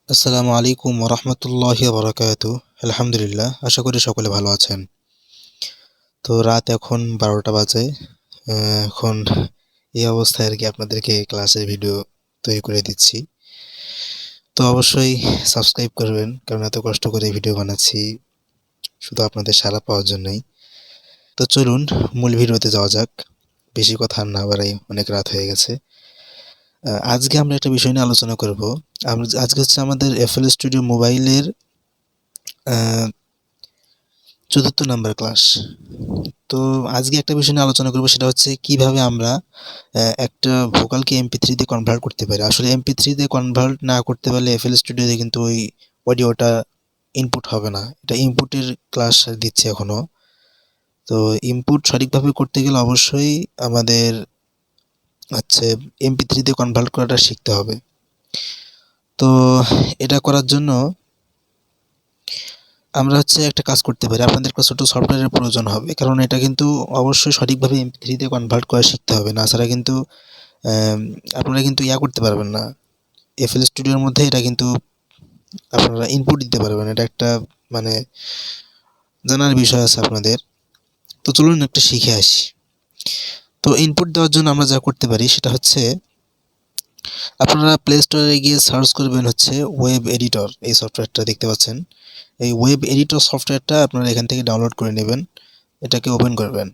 আসসালামু আলাইকুম ওরহমতুল্লাহি বারাকাতু। আলহামদুলিল্লাহ, আশা করি সকলে ভালো আছেন। তো রাত এখন 12টা বাজে। এখন এই অবস্থায় আর কি আপনাদেরকে ক্লাসের ভিডিও তৈরি করে দিচ্ছি। তো অবশ্যই সাবস্ক্রাইব করবেন, কারণ এত কষ্ট করে ভিডিও বানাচ্ছি শুধু আপনাদের সাড়া পাওয়ার জন্যই। তো চলুন মূল ভিডিওতে যাওয়া যাক। বেশি কথা আর না বাড়াই, অনেক রাত হয়ে গেছে। আজকে আমরা একটা বিষয় নিয়ে আলোচনা করব। আজকে হচ্ছে আমাদের এফএল স্টুডিও মোবাইলের ৪র্থ নাম্বার ক্লাস। তো আজকে একটা বিষয় নিয়ে আলোচনা করব, সেটা হচ্ছে কিভাবে আমরা একটা ভোকালকে MP3 তে কনভার্ট করতে পারি। আসলে MP3 তে কনভার্ট না করতে পারলে এফএল স্টুডিওতে কিন্তু ওই অডিওটা ইনপুট হবে না। এটা ইনপুটের ক্লাস দিচ্ছে এখনো। তো ইনপুট সঠিকভাবে করতে গেলে অবশ্যই আমাদের হচ্ছে MP3 তে কনভার্ট করাটা শিখতে হবে। তো এটা করার জন্য আমরা হচ্ছে একটা কাজ করতে পারি। আপনাদের একটা ছোট সফটওয়্যারের প্রয়োজন হবে, কারণ এটা কিন্তু অবশ্যই সঠিকভাবে MP3 তে কনভার্ট করা শিখতে হবে। না ছাড়া কিন্তু আপনারা কিন্তু করতে পারবেন না। এফএল স্টুডিওর মধ্যে এটা কিন্তু আপনারা ইনপুট দিতে পারবেন। এটা একটা মানে জানার বিষয় আছে আপনাদের। তো চলুন একটু শিখে আসি। তো ইনপুট দেওয়ার জন্য আমরা যা করতে পারি সেটা হচ্ছে, আপনারা প্লে স্টোরে গিয়ে সার্চ করবেন হচ্ছে ওয়েব এডিটর। এই সফটওয়্যারটা দেখতে পাচ্ছেন, এই ওয়েব এডিটর সফটওয়্যারটা আপনারা এখান থেকে ডাউনলোড করে নেবেন। এটাকে ওপেন করবেন।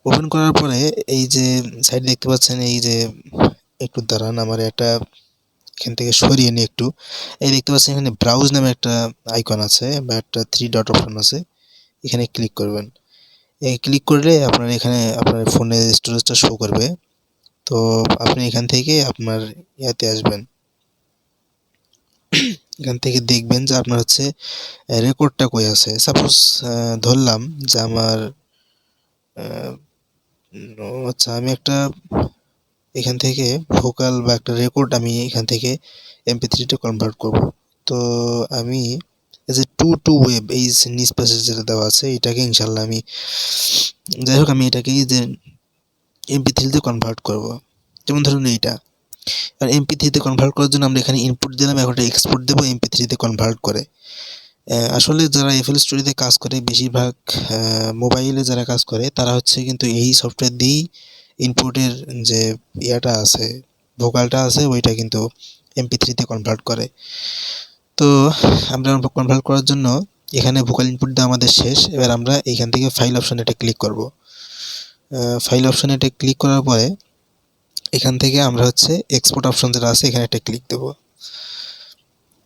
ওপেন করার পরে এই যে সাইড দেখতে পাচ্ছেন, এই যে একটু দাঁড়ান, আমার একটা এখান থেকে সরিয়ে নিই একটু। এই দেখতে পাচ্ছেন এখানে ব্রাউজ নামে একটা আইকন আছে বা একটা 3 ডট অপশন আছে। এখানে ক্লিক করবেন। এই ক্লিক করলে আপনার এখানে আপনার ফোনের স্টোরেজটা শো করবে। তো আপনি এখান থেকে আপনার ইয়াতে আসবেন। এখান থেকে দেখবেন যে আপনার হচ্ছে রেকর্ডটা কই আছে। সাপোজ ধরলাম যে আমার আচ্ছা, আমি একটা এখান থেকে ভোকাল বা একটা রেকর্ড আমি এখান থেকে MP3 তে কনভার্ট করব। তো আমি এই যে টু ওয়েব, এই নিচ পাশে যেটা দেওয়া আছে, এটাকে ইনশাল্লাহ আমি যাই হোক আমি এটাকে যে MP3 তে কনভার্ট করব। যেমন ধরুন এইটা। আর MP3 তে কনভার্ট করার জন্য আমরা এখানে ইনপুট দিলাম, এখন একটা এক্সপোর্ট দেবো MP3 তে কনভার্ট করে। আসলে যারা এফএল স্টুডিওতে কাজ করে, বেশিরভাগ মোবাইলে যারা কাজ করে তারা হচ্ছে কিন্তু এই সফটওয়্যার দিয়েই ইনপুটের যে ইয়াটা আছে, ভোকালটা আছে, ওইটা কিন্তু MP3 তে কনভার্ট করে। তো আমরা কনভার্ট করার জন্য এখানে ভোকাল ইনপুট দেওয়া আমাদের শেষ। এবার আমরা এখান থেকে ফাইল অপশানে এটা ক্লিক করব। ফাইল অপশানে এটা ক্লিক করার পরে এখান থেকে আমরা হচ্ছে এক্সপোর্ট অপশন যেটা আছে এখানে একটা ক্লিক দেব।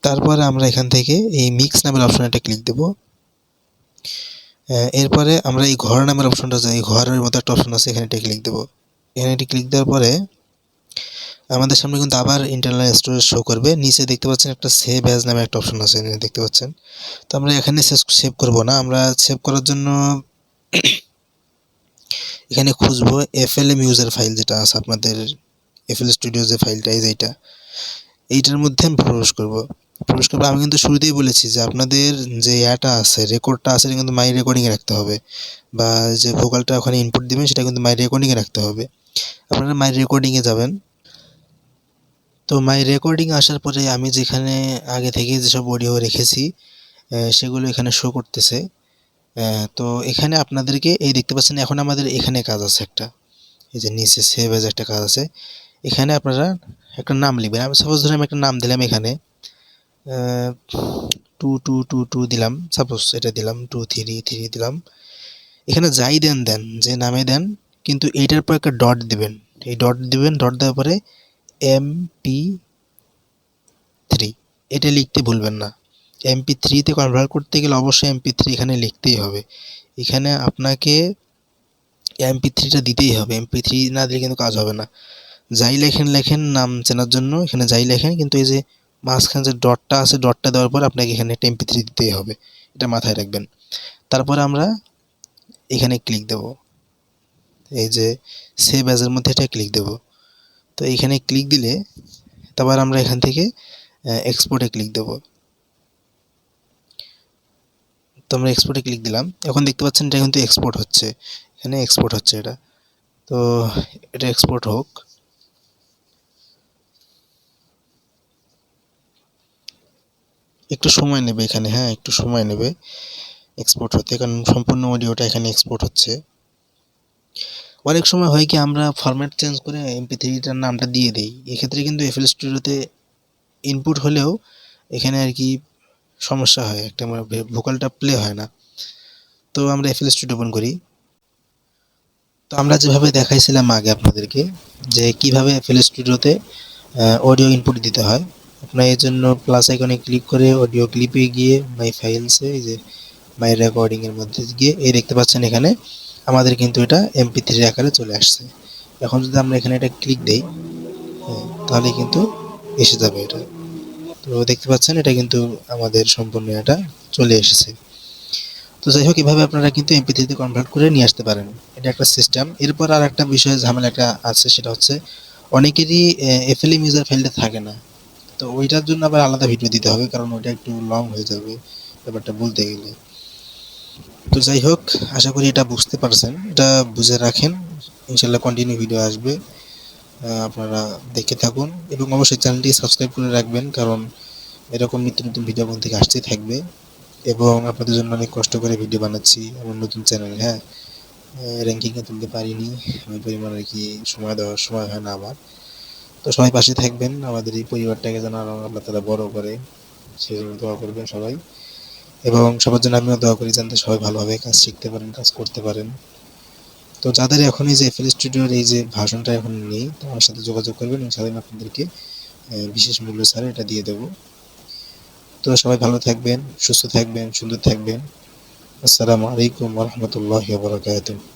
তারপরে আমরা এখান থেকে এই মিক্স নামের অপশানে একটা ক্লিক দেব। এরপরে আমরা এই ঘর নামের অপশনটা, এই ঘরের মতো একটা অপশন আছে, এখানে একটা ক্লিক দেব। এখানে একটি ক্লিক দেওয়ার পরে আমাদের সামনে কিন্তু আবার ইন্টারনাল স্টোরেজ শো করবে। নিচে দেখতে পাচ্ছেন একটা সেভ অ্যাজ নামে একটা অপশন আছে, দেখতে পাচ্ছেন। তো আমরা এখানে সেভ করব না, আমরা সেভ করার জন্য এখানে খুঁজবো FLM ইউজার ফাইল যেটা আছে আপনাদের এফএল স্টুডিও যে ফাইলটা, এইটার মধ্যে আমি প্রবেশ করবো। আমি কিন্তু শুরুতেই বলেছি যে আপনাদের যে আছে, রেকর্ডটা আছে, সেটা কিন্তু মাই রেকর্ডিংয়ে রাখতে হবে, বা যে ভোকালটা ওখানে ইনপুট দিবেন সেটা কিন্তু মাই রেকর্ডিংয়ে রাখতে হবে। আপনারা মাই রেকর্ডিংয়ে যাবেন। তো মাই রেকর্ডিং আসার পরে আমি যেখানে আগে থেকে যেসব অডিও রেখেছি সেগুলো এখানে শো করতেছে। তো এখানে আপনাদেরকে এই দেখতে পাচ্ছেন, এখন আমাদের এখানে কাজ আছে একটা, এই যে নিচে সেভ এজ একটা কাজ আছে। এখানে আপনারা একটা নাম লিখবেন। আমি সাপোজ ধরে আমি একটা নাম দিলাম, এখানে 2222 দিলাম, সাপোজ এটা দিলাম 233 দিলাম। এখানে যাই দেন যে নামে দেন, কিন্তু এইটার পর একটা ডট দিবেন। এই ডট দিবেন, ডট দেওয়ার পরে MP3 এটা লিখতে ভুলবেন না। MP3 তে কনভার্ট করতে গেলে অবশ্যই MP3 এখানে লিখতেই হবে। এখানে আপনাকে MP3টা দিতেই হবে। MP3 না দিলে কিন্তু কাজ হবে না। যাই লেখেন নাম চেনার জন্য এখানে যাই লেখেন, কিন্তু এই যে মাঝখানে যে ডটটা আছে, ডটটা দেওয়ার পর আপনাকে এখানে একটা MP3 দিতেই হবে। এটা মাথায় রাখবেন। তারপরে আমরা এখানে ক্লিক দেব, এই যে সেভ অ্যাজের মধ্যে এটা ক্লিক দেব। তো এইখানে ক্লিক দিলে তারপর আমরা এখান থেকে এক্সপোর্টে ক্লিক দেব। তো আমরা এক্সপোর্টে ক্লিক দিলাম। এখন দেখতে পাচ্ছেন এটা কিন্তু এক্সপোর্ট হচ্ছে, এখানে এক্সপোর্ট হচ্ছে এটা। তো এটা এক্সপোর্ট হোক। একটু সময় নেবে এখানে, হ্যাঁ একটু সময় নেবে এক্সপোর্ট হতে, কারণ সম্পূর্ণ অডিওটা এখানে এক্সপোর্ট হচ্ছে। অনেক সময় হয় কি আমরা ফরম্যাট চেঞ্জ করে MP3টার নামটা দিয়ে দিই, এক্ষেত্রে কিন্তু FL Studioতে ইনপুট হলেও এখানে আর কি সমস্যা হয়, একটা ভোকালটা প্লে হয় না। তো আমরা FL Studio ওপেন করি। তো আমরা যেভাবে দেখাইছিলাম আগে আপনাদেরকে যে কিভাবে FL Studioতে অডিও ইনপুট দিতে হয়, আপনার এর জন্য প্লাস আইকনে ক্লিক করে অডিও ক্লিপে গিয়ে মাই ফাইলসে, এই যে মাই রেকর্ডিং এর মধ্যে গিয়ে এই দেখতে পাচ্ছেন এখানে আমাদের কিন্তু এটা MP3 আকারে চলে আসছে। এখন যদি আমরা এখানে এটা ক্লিক দেই, হ্যাঁ, তাহলে কিন্তু এসে যাবে এটা। তো দেখতে পাচ্ছেন এটা কিন্তু আমাদের সম্পূর্ণ এটা চলে এসেছে। তো যাই হোক, এভাবে আপনারা কিন্তু MP3তে কনভার্ট করে নিয়ে আসতে পারেন, এটা একটা সিস্টেম। এরপর আর একটা বিষয় ঝামেলা একটা আছে, সেটা হচ্ছে অনেকেরই FLM ইউজার ফাইলটা থাকে না। তো ওইটার জন্য আবার আলাদা ভিডিও দিতে হবে, কারণ ওইটা একটু লং হয়ে যাবে ব্যাপারটা বলতে গেলে। তো যাই হোক, আশা করি এটা বুঝতে পারছেন, এটা বুঝে রাখেন, ইনশাল্লাহ কন্টিনিউ ভিডিও আসবে, আপনারা দেখে থাকুন এবং অবশ্যই চ্যানেলটি সাবস্ক্রাইব করে রাখবেন, কারণ এরকম নিত্য নতুন ভিডিও আপনার থেকে আসতেই থাকবে। এবং আপনাদের জন্য অনেক কষ্ট করে ভিডিও বানাচ্ছি, আমার নতুন চ্যানেল, হ্যাঁ র্যাঙ্কিংয়ে তুলতে পারিনি ওই পরিমাণ আর কি, সময় হয় না আমার। তো সবাই পাশে থাকবেন, আমাদের এই পরিবারটাকে যেন আরও আল্লাহ তাআলা বড় করে, সেজন্য দোয়া করবেন সবাই। এবং সবার জন্য আমিও দোয়া করি যাতে সবাই ভালোভাবে কাজ শিখতে পারেন, কাজ করতে পারেন। তো যাদের এখন এই যে FL Studioর এই যে ভার্সনটা এখন নেই, তো আমার সাথে যোগাযোগ করবেন, ইনশাআল্লাহ আমি আপনাদেরকে বিশেষ মূল্য ছাড়ে এটা দিয়ে দেবো। তো সবাই ভালো থাকবেন, সুস্থ থাকবেন, সুন্দর থাকবেন। আসসালামু আলাইকুম ওয়া রাহমাতুল্লাহি ওয়া বারাকাতুহু।